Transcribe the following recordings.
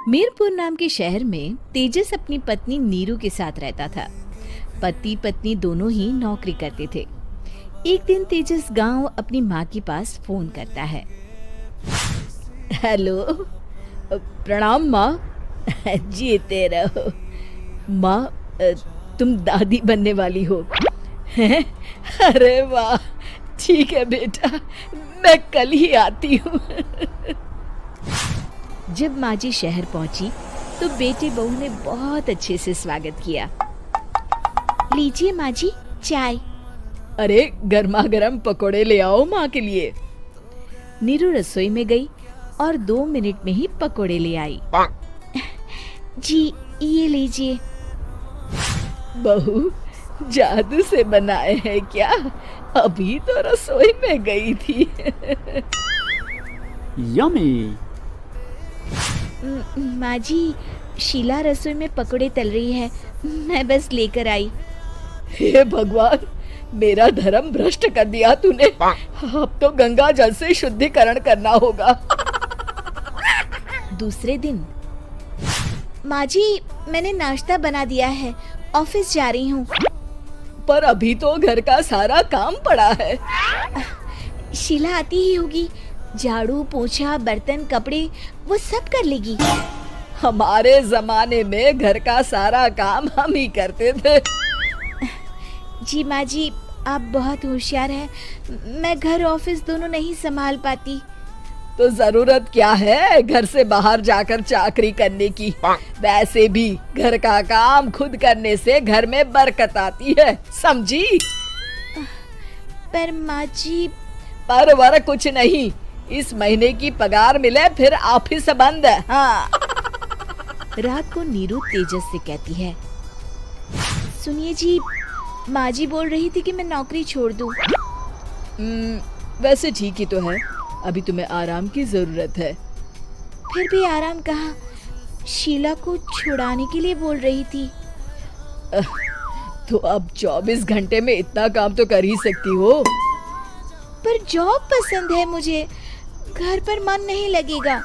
मीरपुर नाम के शहर में तेजस अपनी पत्नी नीरू के साथ रहता था। पति पत्नी दोनों ही नौकरी करते थे। एक दिन तेजस गांव अपनी माँ के पास फोन करता है। हेलो, प्रणाम माँ। जीते रहो माँ, तुम दादी बनने वाली हो हैं? अरे वाह, ठीक है बेटा, मैं कल ही आती हूँ। जब माँ जी शहर पहुंची तो बेटे बहू ने बहुत अच्छे से स्वागत किया। लीजिए माँ जी, चाय। अरे गर्मा गर्म पकोड़े ले आओ माँ के लिए। नीरू रसोई में गई और 2 मिनट में ही पकोड़े ले आई। जी ये लीजिए। बहू, जादू से बनाए हैं क्या? अभी तो रसोई में गई थी। यम्मी। माँ जी, शीला रसोई में पकोड़े तल रही है, मैं बस लेकर आई। हे भगवान, मेरा धर्म भ्रष्ट कर दिया तूने। अब तो गंगा जल से शुद्धिकरण करना होगा। दूसरे दिन, माँ जी मैंने नाश्ता बना दिया है, ऑफिस जा रही हूँ। पर अभी तो घर का सारा काम पड़ा है। शीला आती ही होगी, झाड़ू पोछा बर्तन कपड़े वो सब कर लेगी। हमारे जमाने में घर का सारा काम हम ही करते थे। जी माँ जी, आप बहुत होशियार हैं, मैं घर ऑफिस दोनों नहीं संभाल पाती। तो जरूरत क्या है घर से बाहर जाकर चाकरी करने की? वैसे भी घर का काम खुद करने से घर में बरकत आती है, समझी? पर माँ जी। पर वर कुछ नहीं, इस महीने की पगार मिले फिर ऑफिस बंद। हाँ। रात को नीरू तेजस से कहती है, सुनिए जी, माँ जी बोल रही थी कि मैं नौकरी छोड़ दूं। वैसे ठीक ही तो है, अभी तुम्हें आराम की जरूरत है। फिर भी आराम कहाँ, शीला को छुड़ाने के लिए बोल रही थी। तो अब 24 घंटे में इतना काम तो कर ही सकती हो। पर जॉब पसंद है मुझे, घर पर मन नहीं लगेगा।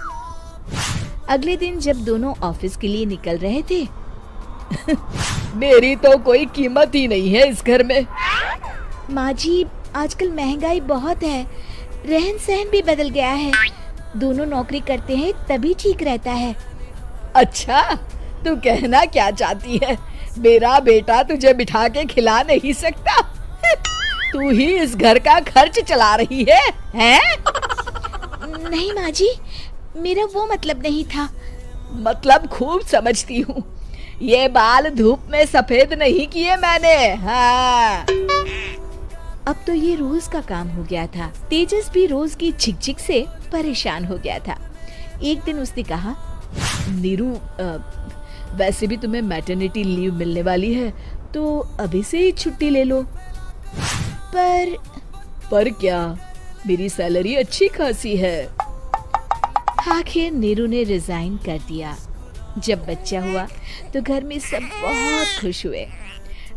अगले दिन जब दोनों ऑफिस के लिए निकल रहे थे, मेरी तो कोई कीमत ही नहीं है इस घर में। माँ जी, आजकल महंगाई बहुत है, रहन सहन भी बदल गया है, दोनों नौकरी करते हैं तभी ठीक रहता है। अच्छा, तू कहना क्या चाहती है? मेरा बेटा तुझे बिठा के खिला नहीं सकता? तू ही इस घर का खर्च चला रही है, हैं? नहीं माँ जी, मेरा वो मतलब नहीं था। मतलब खूब समझती हूँ, ये बाल धूप में सफेद नहीं किए मैंने। हाँ। अब तो ये रोज का काम हो गया था। तेजस भी रोज की झिकझिक से परेशान हो गया था। एक दिन उसने कहा, नीरू, वैसे भी तुम्हें मैटरनिटी लीव मिलने वाली है, तो अभी से ही छुट्टी ले लो। पर क्या, मेरी सैलरी अच्छी खासी है। आखिर नीरू ने रिजाइन कर दिया। जब बच्चा हुआ तो घर में सब बहुत खुश हुए।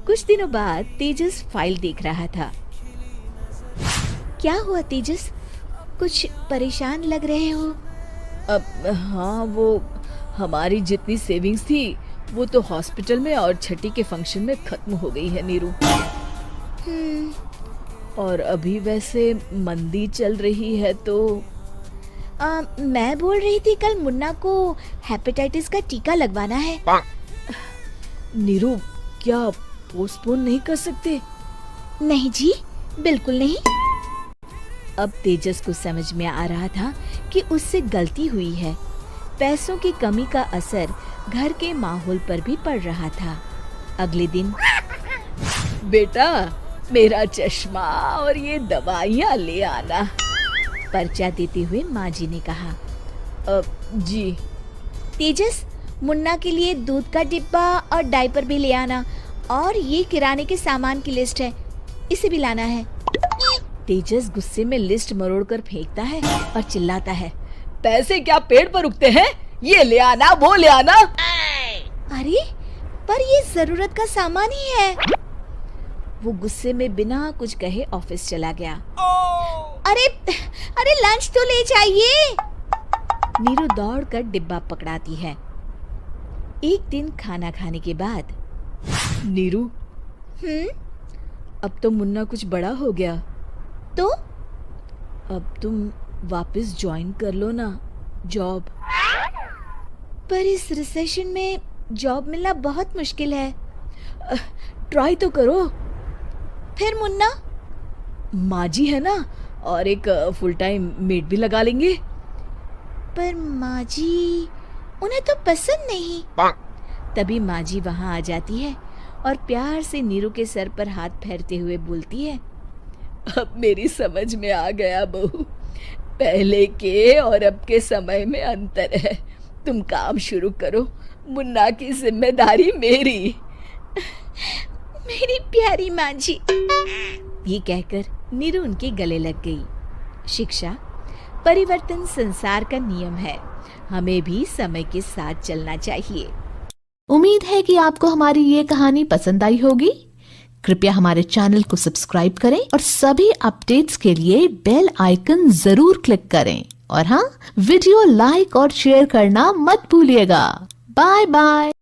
कुछ दिनों बाद तेजस फाइल देख रहा था। क्या हुआ तेजस, कुछ परेशान लग रहे हो? अब हाँ, वो हमारी जितनी सेविंग्स थी वो तो हॉस्पिटल में और छठी के फंक्शन में खत्म हो गई है नीरू। और अभी वैसे मंदी चल रही है तो मैं बोल रही थी कल मुन्ना को हेपेटाइटिस का टीका लगवाना है। नीरू, क्या पोस्टपोन नहीं कर सकते? नहीं जी, बिल्कुल नहीं। अब तेजस को समझ में आ रहा था कि उससे गलती हुई है। पैसों की कमी का असर घर के माहौल पर भी पड़ रहा था। अगले दिन, बेटा मेरा चश्मा और ये दवाइयाँ ले आना, पर्चा देते हुए माँ जी ने कहा। जी। तेजस, मुन्ना के लिए दूध का डिब्बा और डायपर भी ले आना, और ये किराने के सामान की लिस्ट है, इसे भी लाना है। तेजस गुस्से में लिस्ट मरोड़कर फेंकता है और चिल्लाता है, पैसे क्या पेड़ पर उगते हैं? ये ले आना, वो ले आना। अरे पर ये जरूरत का सामान ही है। वो गुस्से में बिना कुछ कहे ऑफिस चला गया। अरे लंच तो ले जाइए। नीरू दौड़कर डिब्बा पकड़ाती है एक दिन खाना खाने के बाद, नीरू, अब तो मुन्ना कुछ बड़ा हो गया, तो अब तुम वापस ज्वाइन कर लो ना जॉब। पर इस रिसेशन में जॉब मिलना बहुत मुश्किल है। ट्राई तो करो। फिर मुन्ना? माँ जी है ना, और एक फुल टाइम मेड भी लगा लेंगे। पर माँ जी, उन्हें तो पसंद नहीं। तभी माँ जी वहाँ आ जाती है और प्यार से नीरू के सर पर हाथ फेरते हुए बोलती है, अब मेरी समझ में आ गया बहू, पहले के और अब के समय में अंतर है। तुम काम शुरू करो, मुन्ना की जिम्मेदारी मेरी। मेरी प्यारी माँ जी। ये कहकर नीरू उनके गले लग गई। शिक्षा, परिवर्तन संसार का नियम है, हमें भी समय के साथ चलना चाहिए। उम्मीद है कि आपको हमारी ये कहानी पसंद आई होगी। कृपया हमारे चैनल को सब्सक्राइब करें और सभी अपडेट्स के लिए बेल आइकन जरूर क्लिक करें। और हाँ, वीडियो लाइक और शेयर करना मत भूलिएगा। Bye bye.